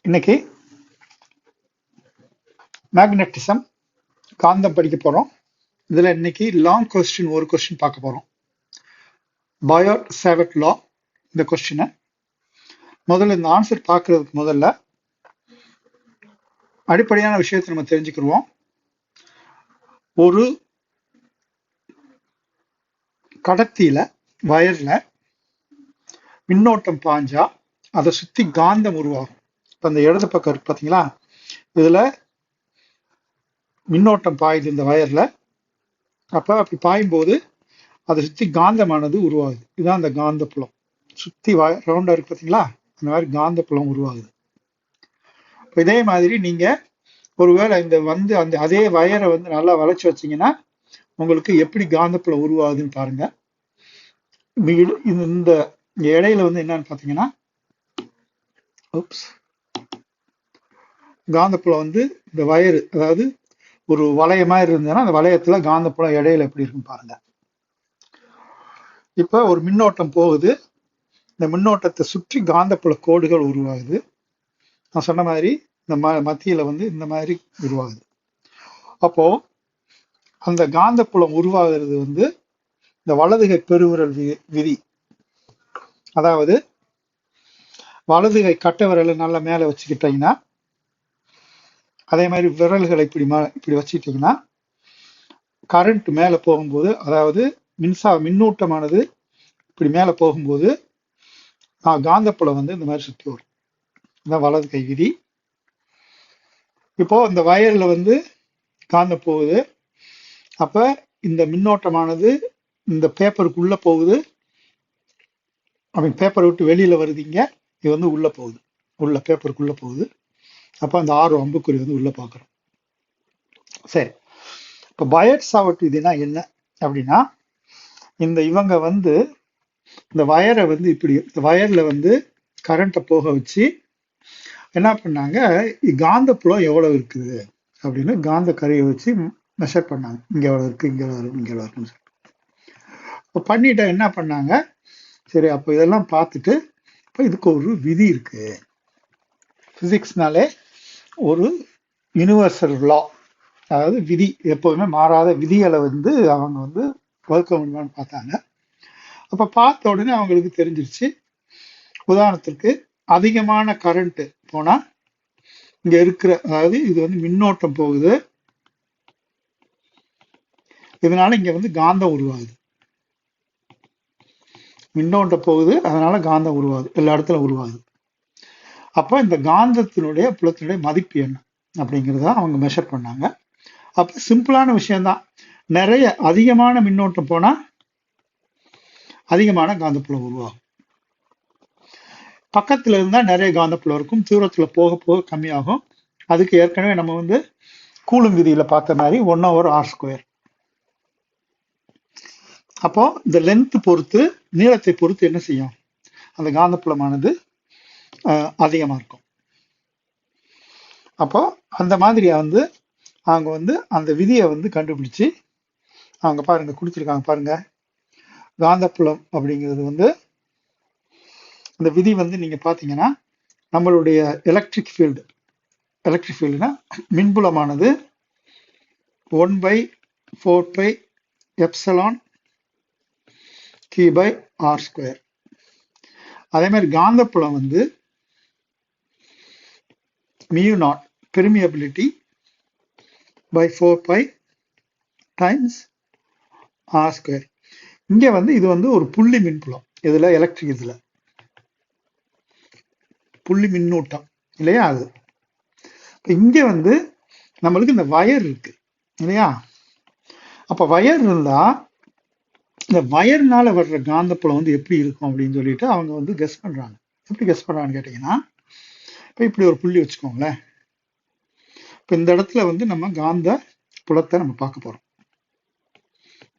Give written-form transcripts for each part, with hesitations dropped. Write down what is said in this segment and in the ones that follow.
இன்னைக்கு மேக்னட்டிசம் காந்தம் படிக்க போறோம். இதுல இன்னைக்கு லாங் கொஸ்டின் ஒரு கொஸ்டின் பார்க்க போறோம். பயோட் சேவர்ட் லா. இந்த கொஸ்டினை முதல்ல இந்த ஆன்சர் பார்க்கறதுக்கு முதல்ல அடிப்படையான விஷயத்தை நம்ம தெரிஞ்சுக்கிடுவோம். ஒரு கடத்தியில வயர்ல மின்னோட்டம் பாஞ்சா அதை சுத்தி காந்தம் உருவாகும். இப்ப இந்த இடது பக்கம் இருக்கு பாத்தீங்களா, இதுல மின்னோட்டம் பாயுது இந்த வயர்ல. அப்படி பாயும் போது அதை சுத்தி காந்தமானது உருவாகுது. இதுதான் அந்த காந்த புலம். சுத்தி ரவுண்டா இருக்கு பாத்தீங்களா, அந்த மாதிரி காந்த புலம் உருவாகுது. இதே மாதிரி நீங்க ஒருவேளை அந்த அதே வயரை நல்லா வளைச்சு வச்சீங்கன்னா உங்களுக்கு எப்படி காந்த புலம் உருவாகுதுன்னு பாருங்க. இந்த இடையில என்னன்னு பாத்தீங்கன்னா, காந்தப்புலம் இந்த வயரு, அதாவது ஒரு வளைய மாதிரி இருந்ததுன்னா அந்த வளையத்துல காந்தப்புலம் இடையில எப்படி இருக்குன்னு பாருங்க. இப்ப ஒரு மின்னோட்டம் போகுது, இந்த மின்னோட்டத்தை சுற்றி காந்தப்புல கோடுகள் உருவாகுது. நான் சொன்ன மாதிரி இந்த மத்தியில இந்த மாதிரி உருவாகுது. அப்போ அந்த காந்தப்புலம் உருவாகிறது இந்த வலதுகை பெருவிரல் விதி. அதாவது வலதுகை கட்டை விரலை நல்லா மேல வச்சுக்கிட்டீங்கன்னா, அதே மாதிரி விரல்களை இப்படி வச்சுக்கிட்டீங்கன்னா கரண்ட் மேல போகும்போது, அதாவது மின்னூட்டமானது இப்படி மேல போகும்போது காந்தப்புலம் இந்த மாதிரி சுத்தி வரும். இதான் வலது கை விதி. இப்போ இந்த வயர்ல காந்தம் போகுது. அப்ப இந்த மின்னோட்டமானது இந்த பேப்பருக்குள்ள போகுது. பேப்பரை விட்டு வெளியில வருதுங்க. இது உள்ள போகுது, உள்ள பேப்பருக்குள்ள போகுது. அப்ப அந்த ஆறு அம்புக்குறி உள்ள பாக்குறோம். சரி, இப்ப பயோட் சாவர்ட் விதினா என்ன அப்படின்னா, இவங்க இந்த வயரை இப்படி இந்த வயர்ல கரண்ட்டை போக வச்சு என்ன பண்ணாங்க, காந்தப்புலம் எவ்வளவு இருக்குது அப்படின்னு காந்த கரையை வச்சு மெஷர் பண்ணாங்க. இங்க எவ்வளவு இருக்கு, இங்க எவ்வளவு இருக்கு, இங்க எவ்வளவு இருக்குன்னு சொல்லிட்டு பண்ணிட்டு என்ன பண்ணாங்க, சரி அப்ப இதெல்லாம் பார்த்துட்டு இப்ப இதுக்கு ஒரு விதி இருக்கு. பிசிக்ஸ்னாலே ஒரு யூனிவர்சல் லா, அதாவது விதி, எப்போதுமே மாறாத விதிகளை அவங்க வகுக்க முடியுமான்னு பார்த்தாங்க. அப்ப பார்த்த உடனே அவங்களுக்கு தெரிஞ்சிருச்சு. உதாரணத்துக்கு அதிகமான கரண்ட் போனா இங்க இருக்கிற, அதாவது இது மின்னோட்டம் போகுது, இதனால இங்க காந்தம் உருவாகுது. மின்னோட்டம் போகுது, அதனால காந்தம் உருவாகுது, எல்லா இடத்துல உருவாகுது. அப்ப இந்த காந்தத்தினுடைய புலத்தினுடைய மதிப்பு என்ன அப்படிங்கிறத அவங்க மெஷர் பண்ணாங்க. அப்ப சிம்பிளான விஷயம்தான். நிறைய அதிகமான மின்னோட்டம் போனா அதிகமான காந்தப்புலம் உருவாகும். பக்கத்துல இருந்தா நிறைய காந்தப்புலம் இருக்கும், தூரத்துல போக போக கம்மியாகும். அதுக்கு ஏற்கனவே நம்ம கூலும் விதியில பார்த்த மாதிரி 1/r². அப்போ இந்த லென்த் பொறுத்து, நீளத்தை பொறுத்து என்ன செய்யும், அந்த காந்தப்புலமானது அதிகமா இருக்கும். அப்போ அந்த மாதிரியா அவங்க அந்த விதியை கண்டுபிடிச்சு அவங்க பாருங்க கொடுத்துருக்காங்க. பாருங்க, காந்தப்புலம் அப்படிங்கிறது இந்த விதி நீங்க பாத்தீங்கன்னா, நம்மளுடைய எலக்ட்ரிக் ஃபீல்டுனா மின்புலமானது 1/4πε Q/r². அதே மாதிரி காந்தப்புலம் μ0 பெர்மியபிலிட்டி by 4π times r². இங்க இது ஒரு புள்ளி மின்புலம். இதுல எலக்ட்ரிக், இதுல புள்ளி மின்னூட்டம் இல்லையா. அது இங்க நம்மளுக்கு இந்த வயர் இருக்கு இல்லையா. அப்ப வயர் இருந்தா இந்த வயர்னால வர்ற காந்தப்புலம் எப்படி இருக்கும் அப்படின்னு சொல்லிட்டு அவங்க கெஸ் பண்றாங்க. எப்படி கெஸ் பண்றாங்கன்னு கேட்டீங்கன்னா, இப்ப இப்படி ஒரு புள்ளி வச்சுக்கோங்களேன். இப்ப இந்த இடத்துல நம்ம காந்த புலத்தை நம்ம பார்க்க போறோம்.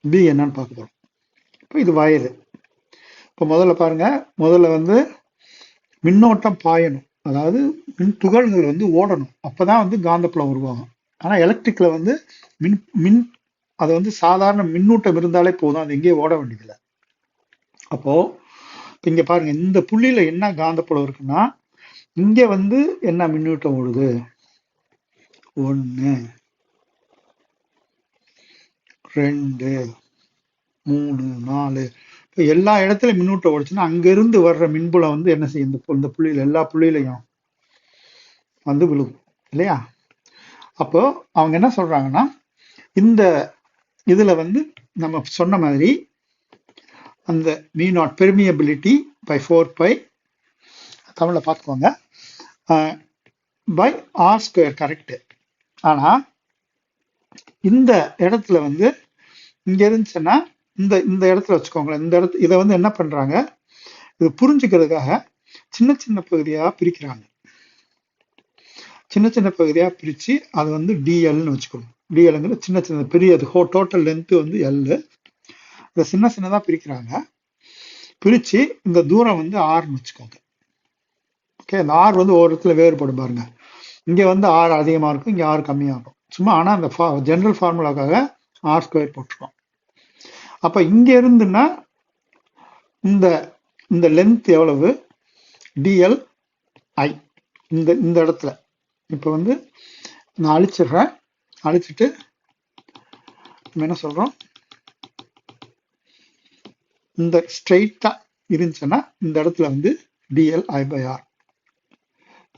பி என்னன்னு பார்க்க போறோம். இப்ப இது வயரு. இப்ப முதல்ல பாருங்க, முதல்ல மின்னோட்டம் பாயணும், அதாவது மின் துகள்கள் ஓடணும். அப்பதான் காந்தப்புலம் உருவாகும். ஆனா எலக்ட்ரிக்ல மின் அது சாதாரண மின்னூட்டம் இருந்தாலே போதும், அது எங்கேயும் ஓட வேண்டியதில்லை. அப்போ இங்க பாருங்க, இந்த புள்ளியில என்ன காந்தப்புலம் இருக்குன்னா இங்க வந்து என்ன மின்னூட்டம் ஓடுது? 1 2 3 4. இப்போ எல்லா இடத்துலயும் மின்னூட்டம் ஓடுச்சுன்னா அங்கிருந்து வர்ற மின்புலம் வந்து என்ன செய்யும்? இந்த புள்ளியில எல்லா புள்ளியிலையும் வந்து விழுகும் இல்லையா? அப்போ அவங்க என்ன சொல்றாங்கன்னா, இந்த இதுல வந்து நம்ம சொன்ன மாதிரி அந்த மீ நாட் பெர்மியபிலிட்டி பை 4π தமிழ்ல பார்த்துக்கோங்க பை ஆர் ஸ்கொயர் கரெக்ட். ஆனா இந்த இடத்துல வந்து இங்க இருந்துச்சுன்னா இந்த இந்த இடத்துல வச்சுக்கோங்களேன். இந்த இடத்துல இதை வந்து என்ன பண்றாங்க, இது புரிஞ்சுக்கிறதுக்காக சின்ன சின்ன பகுதியா பிரிக்கிறாங்க. சின்ன சின்ன பகுதியா பிரிச்சு அது வந்து டிஎல்னு வச்சுக்கணும். டிஎல்ங்கிறது சின்ன சின்ன பெரிய டோட்டல் லென்த் வந்து எல். இதை சின்ன சின்னதா பிரிக்கிறாங்க. பிரிச்சு இந்த தூரம் வந்து ஆர்னு வச்சுக்கோங்க. ஓகே, இந்த ஆர் வந்து ஒரு இடத்துல வேறுபடும் பாருங்க. இங்க வந்து ஆர் அதிகமா இருக்கும், இங்க ஆர் கம்மியா இருக்கும். சும்மா ஆனா அந்த ஜெனரல் ஃபார்முலாக்காக ஆர் ஸ்கொயர் போட்டுருக்கோம். அப்ப இங்க இருந்துன்னா இந்த இந்த லென்த் எவ்வளவு? டிஎல் ஐ. இந்த இந்த இடத்துல இப்ப வந்து நான் அழிச்சிடுறேன். அழிச்சிட்டு நம்ம என்ன சொல்றோம், இந்த ஸ்ட்ரெயிட்டா இருந்துச்சுன்னா இந்த இடத்துல வந்து டிஎல் ஐ பை ஆர்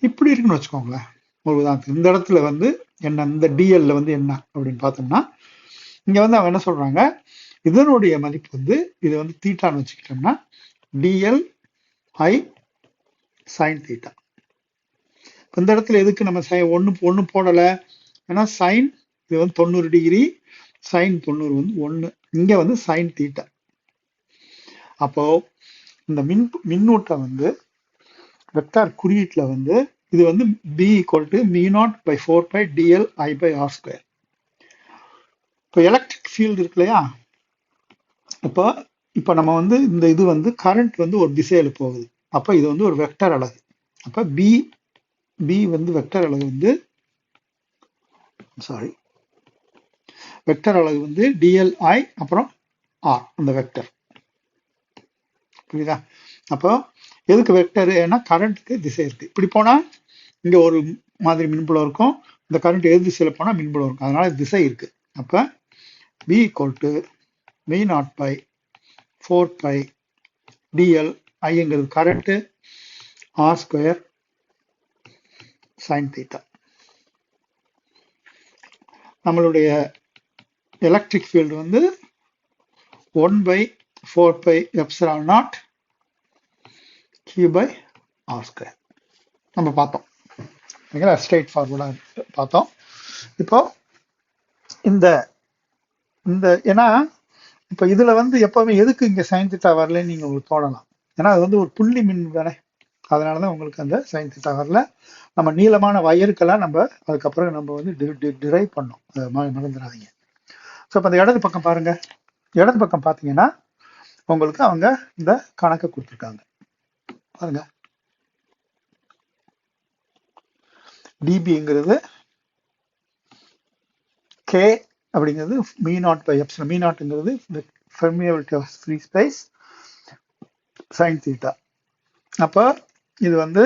இப்படி இருக்குன்னு வச்சுக்கோங்களேன். ஒரு உதாரணத்துக்கு இந்த இடத்துல வந்து என்ன, இந்த டிஎல்ல வந்து என்ன அப்படின்னு பார்த்தோம்னா, இங்க வந்து அவங்க என்ன சொல்றாங்க, இதனுடைய மதிப்பு வந்து இது வந்து தீட்டான்னு வச்சுக்கிட்டோம்னா டிஎல் ஐ சைன் தீட்டா. இந்த இடத்துல எதுக்கு நம்ம ஒன்னு போடல, ஏன்னா சைன் இது வந்து 90 டிகிரி, சைன் 90 வந்து 1, இங்க வந்து சைன் தீட்டா. அப்போ இந்த மின்னூட்டம் வந்து வெக்டார் குறியீட்டுல வந்து இது வந்து B = μ0 / 4π dl I / r square. இப்போ எலக்ட்ரிக் ஃபீல்டு இருக்கு இல்லையா, இப்போ இப்போ நம்ம வந்து இந்த இது வந்து கரண்ட் வந்து ஒரு திசையில போகுது. அப்போ இது வந்து ஒரு வெக்டர் அலகு. அப்போ பி வந்து வெக்டர் அலகு வந்து வெக்டர் அலகு வந்து dli அப்புறம் r அந்த வெக்டர். புரியுதா? அப்போ எதுக்கு வெக்டர்? ஏன்னா கரண்ட்டுக்கு திசை இருக்கு. இப்படி போனா இங்க ஒரு மாதிரி மின்புலம் இருக்கும், இந்த கரண்ட் எது திசையில போனா மின்புலம் இருக்கும், அதனால திசை இருக்கு. அப்ப B = μ0 / 4π dl ஐங்கிறது current, r square sine theta. நம்மளுடைய எலக்ட்ரிக் ஃபீல்டு வந்து 1/4πε0 q/r ஸ்கொயர் நம்ம பார்த்தோம். ஸ்ட்ரெயிட் ஃபார்வர்டா பார்த்தோம். இப்போ இந்த இந்த ஏன்னா இப்போ இதுல வந்து எப்பவுமே எதுக்கு இங்க சைன் தீட்டா வரலன்னு நீங்க உங்களுக்கு தோணலாம். ஏன்னா அது வந்து ஒரு புள்ளி மின் தானே, அதனாலதான் உங்களுக்கு அந்த சைன் தீட்டா வரல. நம்ம நீளமான வயருக்கெல்லாம் நம்ம அதுக்கப்புறம் நம்ம வந்து டிரைவ் பண்ணோம், மறந்துடாதீங்க. ஸோ இப்போ அந்த இடது பக்கம் பாருங்க. இடது பக்கம் பார்த்தீங்கன்னா உங்களுக்கு அவங்க இந்த கணக்கை கொடுத்துருக்காங்க பாருங்க. டிபிங்கிறது கே அப்படிங்கிறது μ0/ε. μ0ங்கிறது permeability of free space sine theta. அப்போ இது வந்து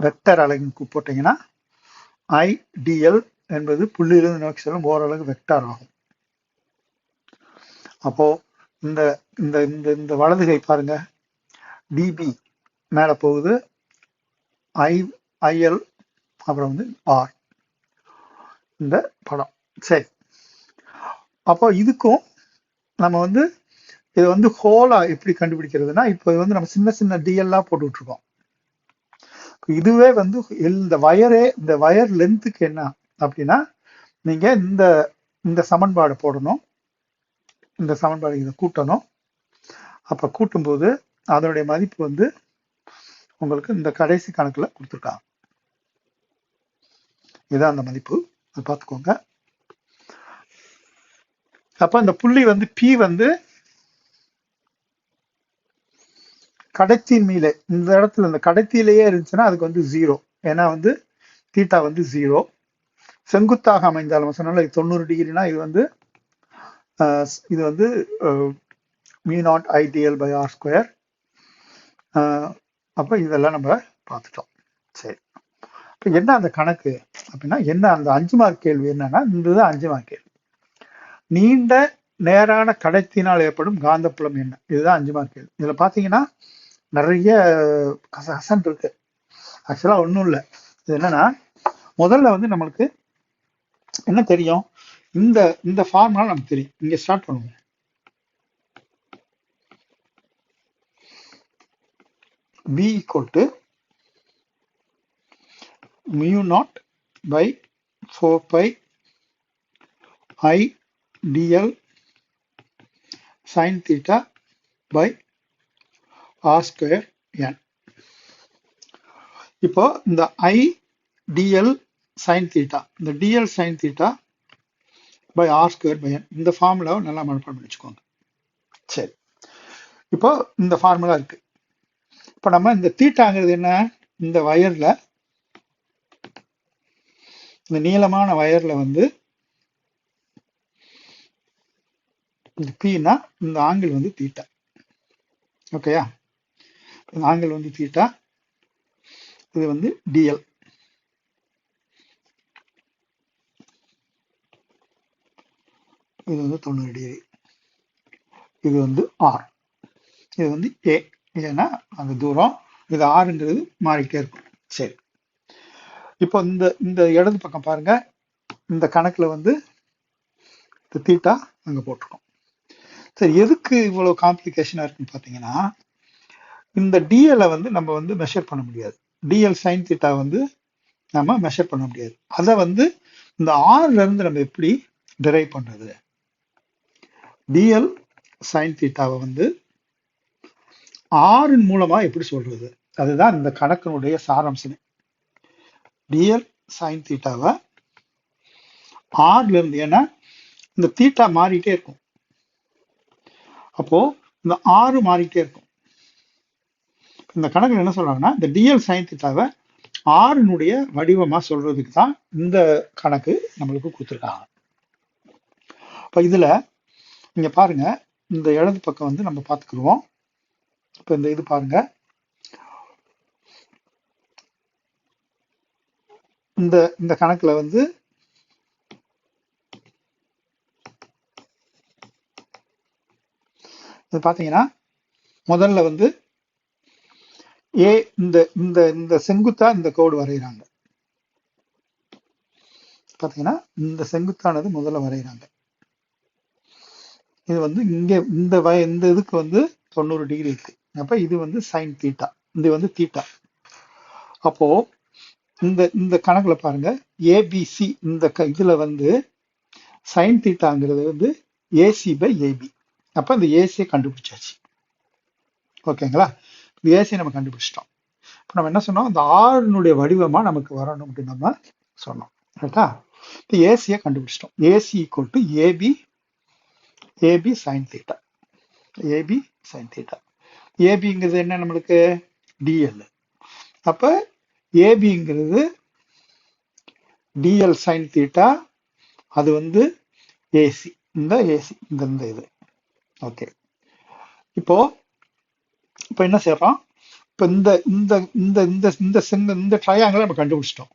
வெக்டர் அலகுக்கு போட்டீங்கன்னா ஐடிஎல் என்பது புள்ளியிலிருந்து நோக்கி செல்லும் ஓரளவு வெக்டார் ஆகும். அப்போ இந்த இந்த இந்த வலது கை பாருங்க, டிபி மேல போகுது, ஐஎல் அப்புறம் வந்து ஆர் இந்த படம். சரி, அப்போ இதுக்கும் நம்ம வந்து இது வந்து ஹோலா எப்படி கண்டுபிடிக்கிறதுனா, இப்போ வந்து நம்ம சின்ன சின்ன டிஎல்லாம் போட்டுட்டு இருக்கோம். இதுவே வந்து இந்த வயர் லென்த்துக்கு என்ன அப்படின்னா, நீங்க இந்த இந்த சமன்பாடு போடணும், இந்த சமன்பாடு இதை கூட்டணும். அப்ப கூட்டும்போது அதனுடைய மதிப்பு வந்து உங்களுக்கு இந்த கடைசி கணக்குல கொடுத்துருக்காங்க. இதான் அந்த மதிப்பு, அதை பார்த்துக்கோங்க. அப்ப இந்த புள்ளி வந்து P வந்து கடைத்தின் மீது இந்த இடத்துல இந்த கடைத்திலேயே இருந்துச்சுன்னா அதுக்கு வந்து 0, ஏன்னா வந்து தீட்டா வந்து 0. செங்குத்தாக அமைந்தாலும் சொன்னால 90 டிகிரினா இது வந்து μ0 IDL / r ஸ்கொயர். அப்போ இதெல்லாம் நம்ம பார்த்துட்டோம். சரி, இப்போ என்ன அந்த கணக்கு அப்படின்னா என்ன அந்த 5 மார்க் கேள்வி என்னன்னா, இதுதான் 5 மார்க் கேள்வி. நீண்ட நேரான கடத்தினால் ஏற்படும் காந்தப்புலம் என்ன? இதுதான் 5 மார்க் கேள்வி. இதுல பாத்தீங்கன்னா நிறைய கசகசன் இருக்கு. ஆக்சுவலா ஒன்றும் இல்லை. இது என்னன்னா, முதல்ல வந்து நம்மளுக்கு என்ன தெரியும், இந்த இந்த ஃபார்முலா நமக்கு தெரியும். இங்க ஸ்டார்ட் பண்ணுவோம். B equal to mu naught by 4 pi I dl sin theta by r square n. இப்போ இந்த I dl sin theta, இந்த dl sin theta by r square by n, இந்த ஃபார்முலாவை நல்லா மனப்பாடம் பண்ணி வச்சுக்கோங்க. சரி, இப்போ இந்த ஃபார்முலா இருக்கு. இப்போ நம்ம இந்த தீட்டாங்கிறது என்ன, இந்த வயர்ல, இந்த நீளமான வயர்ல வந்து இந்த பீனா இந்த ஆங்கிள் வந்து தீட்டா. ஓகேயா, இந்த ஆங்கிள் வந்து தீட்டா, இது வந்து டிஎல். இது வந்து 90 டிகிரி. இது வந்து ஆர், இது வந்து ஏ. ஏன்னா அந்த தூரம், இது ஆறுங்கிறது மாறிக்கிட்டே இருக்கும். சரி, இப்போ இந்த இந்த இடது பக்கம் பாருங்க, இந்த கணக்குல வந்து இந்த தீட்டா அங்க போட்டிருக்கோம். சரி, எதுக்கு இவ்வளவு காம்ப்ளிகேஷனா இருக்குன்னு பாத்தீங்கன்னா, இந்த டிஎலை வந்து நம்ம வந்து மெஷர் பண்ண முடியாது. டிஎல் சைன் தீட்டா வந்து நம்ம மெஷர் பண்ண முடியாது. அதை வந்து இந்த ஆர்ல இருந்து நம்ம எப்படி டிரைவ் பண்றது? டிஎல் சைன் தீட்டாவை வந்து ஆறின் மூலமா எப்படி சொல்றது? அதுதான் இந்த கணக்கினுடைய சாராம்சமே. டிஎல் சைன் தீட்டாவை ஆர்ல இருந்து, ஏன்னா இந்த தீட்டா மாறிட்டே இருக்கும், அப்போ இந்த ஆறு மாறிட்டே இருக்கும். இந்த கணக்குல என்ன சொல்றாங்கன்னா, இந்த டிஎல் சைன் தீட்டாவை ஆறினுடைய வடிவமா சொல்றதுக்கு தான் இந்த கணக்கு நம்மளுக்கு கொடுத்துருக்காங்க. இப்ப இதுல நீங்க பாருங்க, இந்த இடது பக்கம் வந்து நம்ம பார்த்துக்கிடுவோம். இப்ப இந்த இது பாருங்க, இந்த இந்த கணக்குல வந்து இது பாத்தீங்கன்னா, முதல்ல வந்து ஏ இந்த இந்த இந்த செங்குத்தா இந்த கோடு வரைகிறாங்க. பாத்தீங்கன்னா இந்த செங்குத்தானது முதல்ல வரைகிறாங்க. இது வந்து இங்க இந்த இந்த இதுக்கு வந்து 90 டிகிரி இருக்கு. அப்ப இது வந்து சைன் தீட்டா, இது வந்து தீட்டா. அப்போ இந்த இந்த கணக்குல பாருங்க, ஏபிசி இந்த இதுல வந்து சைன் தீட்டாங்கிறது வந்து ஏசி பை ஏபி. அப்ப இந்த ஏசியை கண்டுபிடிச்சாச்சு. ஓகேங்களா, இந்த ஏசியை நம்ம கண்டுபிடிச்சிட்டோம். இப்போ நம்ம என்ன சொன்னோம், இந்த ஆறுனுடைய வடிவமா நமக்கு வரணும் அப்படின்னு நம்ம சொன்னோம். ரைட்டா, இப்போ ஏசியை கண்டுபிடிச்சிட்டோம். AC equal to AB, AB sine theta, AB sine theta. ஏபிங்கிறது என்ன நம்மளுக்கு, டிஎல். அப்ப ஏபிங்கிறது டிஎல் சைன் தீட்டா, அது வந்து ஏசி, இந்த ஏசி இந்த இது. ஓகே, இப்போ இப்போ என்ன செய்யறோம், இப்போ இந்த இந்த இந்த இந்த இந்த இந்த ட்ரையாங்கிளை நம்ம கண்டுபிடிச்சிட்டோம்.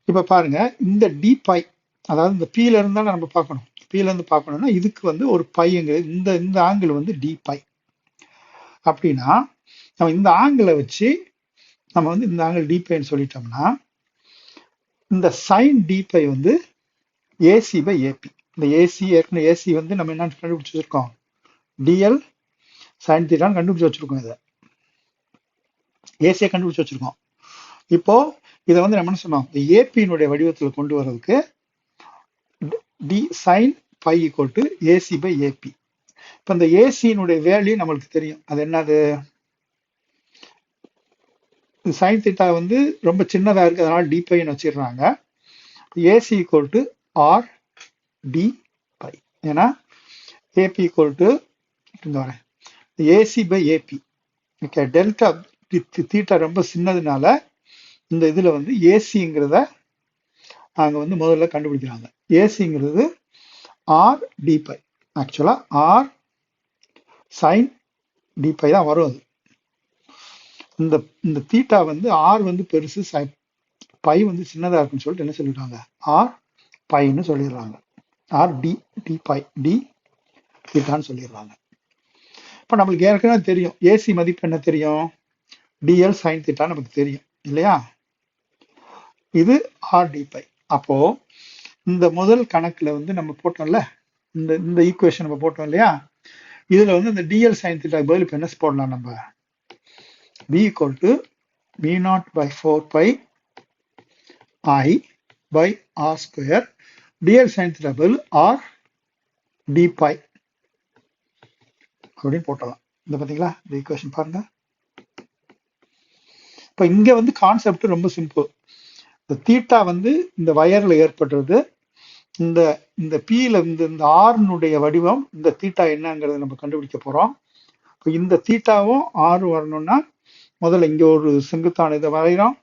இப்ப பாருங்க, இந்த டி பை, அதாவது இந்த பீல இருந்தா நம்ம பார்க்கணும், பீல இருந்து பார்க்கணும்னா இதுக்கு வந்து ஒரு பைங்கிறது, இந்த இந்த ஆங்கிள் வந்து டி பை. அப்படின்னா நம்ம இந்த ஆங்கிளை வச்சு நம்ம வந்து இந்த ஆங்கிள் டி பைன்னு சொல்லிட்டோம்னா, இந்த சைன் டி பை வந்து ஏசி பை ஏபி. இந்த ஏசி, ஏற்கனவே ஏசி வந்து நம்ம என்ன கண்டுபிடிச்சு வச்சிருக்கோம், டிஎல் சைன் தீட்டான்னு கண்டுபிடிச்சு வச்சிருக்கோம். இதை ஏசியை கண்டுபிடிச்சு வச்சிருக்கோம். இப்போ இதை வந்து நம்ம என்ன சொன்னோம், ஏபியினுடைய வடிவத்தில் கொண்டு வர்றதுக்கு D sine by equal to AC by AB. இப்போ இந்த ஏசியினுடைய வேல்யூ நம்மளுக்கு தெரியும், அது என்னது, சைன் தீட்டா வந்து ரொம்ப சின்னதா இருக்கு, அதனால டி பைன்னு வச்சிடுறாங்க. AC equal to R D by. ஏன்னா ஏபி ஈக்குவல் டு இந்த வரேன் AC by AB. Okay, delta theta ரொம்ப சின்னதுனால இந்த இதுல வந்து ஏசிங்கிறத அங்க வந்து முதல்ல கண்டுபிடிக்கிறாங்க. ஏசிங்கிறது ஆர் டி பை, ஆக்சுவலா ஆர் சைன் டி பை தான் வரும் அது. இந்த இந்த தீட்டா வந்து ஆர் வந்து பெருசு, பை வந்து சின்னதா இருக்குன்னு சொல்லிட்டு என்ன சொல்லிடுறாங்க, ஆர் பைன்னு சொல்லிடுறாங்க. R D D phi D தீட்டான்னு சொல்லிடுறாங்க. இப்போ நம்மளுக்கு ஏற்கனவே தெரியும் ஏசி மதிப்பு என்ன தெரியும், டிஎல் சைன் தீட்டா நமக்கு தெரியும் இல்லையா, இது ஆர் டி பை. அப்போ இந்த முதல் கணக்குல வந்து நம்ம போட்டோம்ல, இந்த இந்த ஈக்குவேஷன் நம்ம போட்டோம் இல்லையா, இதுல வந்து இந்த டிஎல் சைன் தீட்டா பதில் இப்போ என்ன போடலாம் நம்ம, b equal to v0 by 4 pi I by r square dl sin theta பதில் r d pi அப்படின்னு போட்டலாம். இந்த பாத்தீங்களா இந்த ஈக்குவேஷன் பாருங்க. இப்ப இங்க வந்து கான்செப்ட் ரொம்ப சிம்பிள். இந்த தீட்டா வந்து இந்த வயர்ல ஏற்படுறது, இந்த இந்த பீல இந்த ஆர்னுடைய வடிவம், இந்த தீட்டா என்னங்கிறத நம்ம கண்டுபிடிக்க போறோம். இப்போ இந்த தீட்டாவும் ஆர் வரணும்னா முதல்ல இங்க ஒரு செங்குத்தான இதை வரைகிறோம்.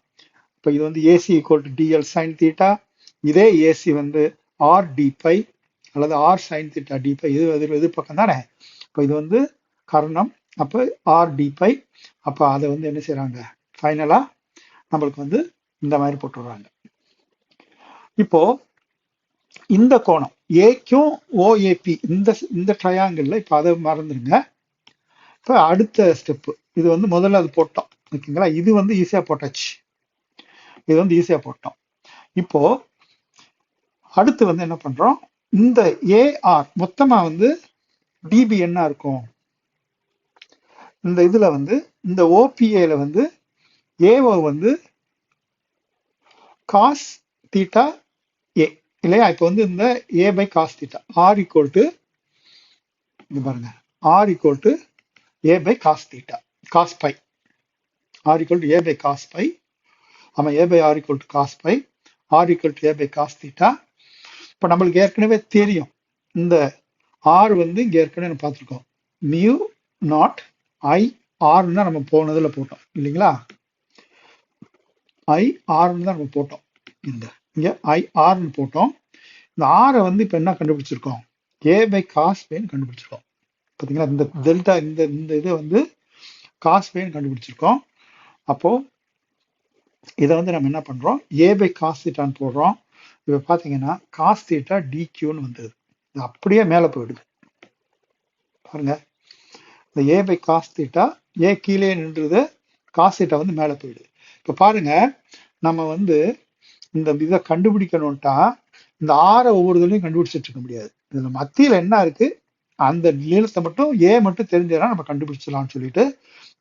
இப்போ இது வந்து AC equal to DL sine theta, இதே ஏசி வந்து ஆர் டி பை அல்லது R sine theta D by, இது எதிர்பக்கம் தானே. இப்போ இது வந்து கர்ணம், அப்போ ஆர் டி பை. அப்போ அதை வந்து என்ன செய்யறாங்க, ஃபைனலா நம்மளுக்கு வந்து இந்த மாதிரி போட்டுடுறாங்க. இப்போ இந்த கோணம் ஏக்கும் ஓஏபி, இந்த ட்ரையாங்கிள், இப்போ அதை மறந்துடுங்க. இப்போ அடுத்த ஸ்டெப்பு, இது வந்து முதல்ல அது போட்டோம் ஓகேங்களா, இது வந்து ஈஸியா போட்டாச்சு, இது வந்து ஈஸியா போட்டோம். இப்போ அடுத்து வந்து என்ன பண்றோம், இந்த ஏஆர் மொத்தமா வந்து டிபி என்ன இருக்கும், இந்த இதுல வந்து இந்த ஓபிஏல வந்து ஏஓ வந்து காஸ் தீட்டா ஏ இல்லையா. இப்போ வந்து இந்த A by cos theta R equal to, இது பாருங்க, R equal to A by cos theta cos phi, R equal to A by cos phi, ஆமா A by R equal to cos phi, R equal to A by cos theta. இப்போ நம்மளுக்கு ஏற்கனவே தெரியும் இந்த R வந்து இங்க ஏற்கனவே பார்த்துருக்கோம், மியூ நாட் ஐ ஆர்னு தான் நம்ம போனதுல போட்டோம் இல்லைங்களா, ஐ ஆர்னு தான் நம்ம போட்டோம், இந்த இங்க ஐ ஆர்னு போட்டோம். இந்த ஆரை வந்து இப்போ என்ன கண்டுபிடிச்சிருக்கோம், ஏ பை காஸ் பேன்னு கண்டுபிடிச்சிருக்கோம். பார்த்தீங்களா இந்த டெல்டா, இந்த இந்த இதை வந்து காஸ் பேன்னு கண்டுபிடிச்சிருக்கோம். அப்போ இதை வந்து நம்ம என்ன பண்றோம், ஏ பை காஸ் தீட்டான்னு போடுறோம். இப்போ பார்த்தீங்கன்னா காஸ் தீட்டா டிக்யூன்னு வந்தது, இது அப்படியே மேலே போயிடுது பாருங்க. இந்த ஏ பை காஸ் தீட்டா, ஏ கீழே நின்றுது, காஸ் தீட்டா வந்து மேலே போயிடுது. இப்போ பாருங்க நம்ம வந்து இந்த இதை கண்டுபிடிக்கணும்ட்டா இந்த ஆரை ஒவ்வொரு இதுலையும் கண்டுபிடிச்சிட்டு இருக்க முடியாது. இதுல மத்தியில என்ன இருக்கு, அந்த நீளத்தை மட்டும் ஏ மட்டும் தெரிஞ்சா நம்ம கண்டுபிடிச்சலாம்னு சொல்லிட்டு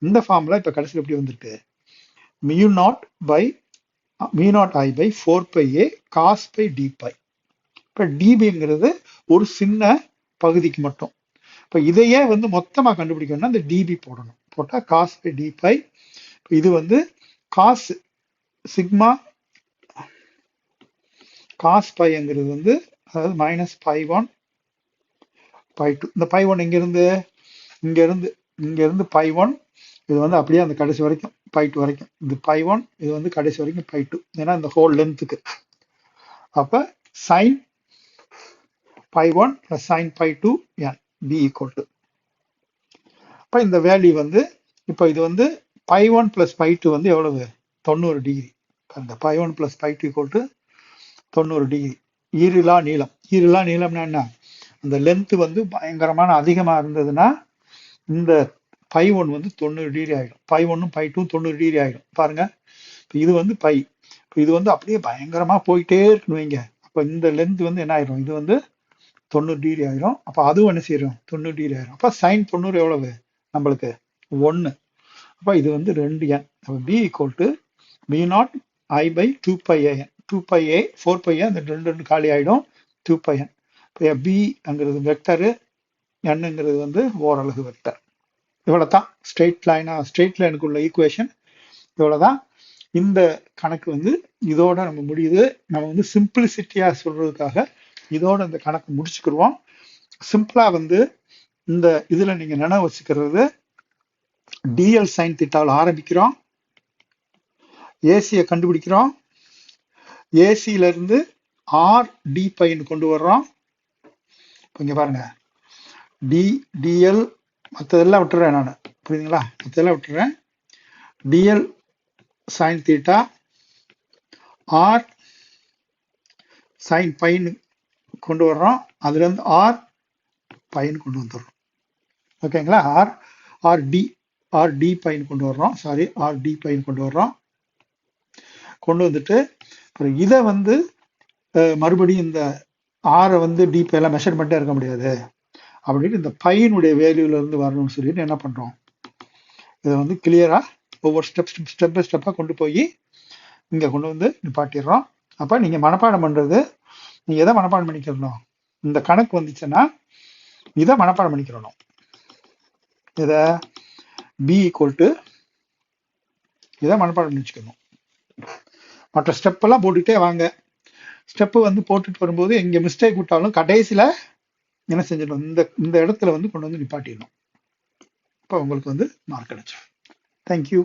இந்த ஃபார்முலா இப்ப கடைசியில் எப்படி வந்திருக்கு, mu naught by mu not I by 4 by A cos by D by. இப்ப டிபிங்கிறது ஒரு சின்ன பகுதிக்கு மட்டும். இப்ப இதையே வந்து மொத்தமா கண்டுபிடிக்கணும்னா இந்த டிபி போடணும், போட்டா காஸ் பை டி பை. இது வந்து காஸ் சிக்மா காஸ் பைங்கிறது வந்து அதாவது மைனஸ் பை 1 பை 2. இந்த பை 1 இங்க இருந்து பை 1, இது வந்து அப்படியே அந்த கடைசி வரைக்கும் பை 2 வரைக்கும், இது பை 1, இது வந்து கடைசி வரைக்கும் பை 2, ஏன்னா இந்த ஹோல் லென்த்துக்கு. அப்ப sine by 1 plus sine by 2 N P equal to, இப்போ இந்த வேல்யூ வந்து இப்போ இது வந்து பை 1 பிளஸ் பை 2 வந்து எவ்வளவு, 90 டிகிரி. அந்த phi 1 plus phi 2 equal to 90 degree. ஈரிலா நீளம், ஈரிலா நீளம்னா என்ன, அந்த லென்த் வந்து பயங்கரமான அதிகமா இருந்ததுன்னா இந்த பை 1 வந்து 90 டிகிரி ஆயிடும், பை 1 பை 2 90 டிகிரி ஆயிடும் பாருங்க. இது வந்து பை, இது வந்து அப்படியே பயங்கரமா போயிட்டே இருக்குன்னு வைங்க, அப்ப இந்த லென்த் வந்து என்ன ஆயிரும், இது வந்து 90 டிகிரி ஆயிரும். அப்ப அதுவும் என்ன செய்யும், 90 டிகிரி ஆயிரும். அப்ப சைன் 90 எவ்வளவு நம்மளுக்கு 1. அப்ப இது வந்து 2n. அப்ப b equal to mu not I by 2 pi AN, 2 pi A 4 by A, அந்த 2 காலி ஆயிடும், 2 பை என். இப்போ பிங்கிறது வெக்டரு, என்னங்கிறது வந்து ஓரலகு வெக்டர். இவ்வளவுதான் ஸ்ட்ரெயிட் லைனுக்குள்ள ஈக்குவேஷன் இவ்வளவுதான். இந்த கணக்கு வந்து இதோட நம்ம முடியுது. நம்ம வந்து சிம்பிளிசிட்டியா சொல்றதுக்காக இதோட இந்த கணக்கு முடிச்சுக்கிடுவோம். சிம்பிளா வந்து இந்த இதுல நீங்க நினைவு வச்சுக்கிறது, டிஎல் சைன் தீட்டாவில் ஆரம்பிக்கிறோம், ஏசியை கண்டுபிடிக்கிறோம், ஏசியில இருந்து ஆர் டி பைன்னு கொண்டு வர்றோம். இங்க பாருங்க டிஎல் மற்றதெல்லாம் விட்டுறேன் நான், புரியுதுங்களா, மற்றதெல்லாம் விட்டுறேன். DL sine theta R sine பைன்னு கொண்டு வர்றோம், அதுல இருந்து ஆர் பைன்னு கொண்டு வந்துடுறோம். ஓகேங்களா? ஆர் டி பைன்னு கொண்டு வர்றோம், சாரி ஆர் டி பைன்னு கொண்டு வர்றோம். கொண்டு வந்துட்டு அப்புறம் இதை வந்து மறுபடியும் இந்த ஆரை வந்து டி பையெல்லாம் மெஷர் பண்ணிட்டே இருக்க முடியாது அப்படின்னு இந்த பையனுடைய வேல்யூல இருந்து வரணும்னு சொல்லிட்டு என்ன பண்றோம், இதை வந்து கிளியரா ஒவ்வொரு ஸ்டெப் பை ஸ்டெப்பா கொண்டு போய் இங்க கொண்டு வந்து நிப்பாட்டிடுறோம். அப்ப நீங்க மனப்பாடம் பண்றது, நீங்க எதை மனப்பாடம் பண்ணிக்கிறணும், இந்த கணக்கு வந்துச்சுன்னா இதை மனப்பாடம் பண்ணிக்கிறணும். இதை பி ஈக்குவல் டு இதை மனப்பாடம் பண்ணி வச்சுக்கணும். மற்ற ஸ்டெப் எல்லாம் போட்டுட்டே வாங்க. ஸ்டெப்பு வந்து போட்டுட்டு வரும்போது எங்க மிஸ்டேக் விட்டாலும் கடைசியில என்ன செஞ்சிடணும், இந்த இடத்துல வந்து கொண்டு வந்து நிப்பாட்டிடணும். இப்போ உங்களுக்கு வந்து மார்க் கிடைச்சிடும். தேங்க்யூ.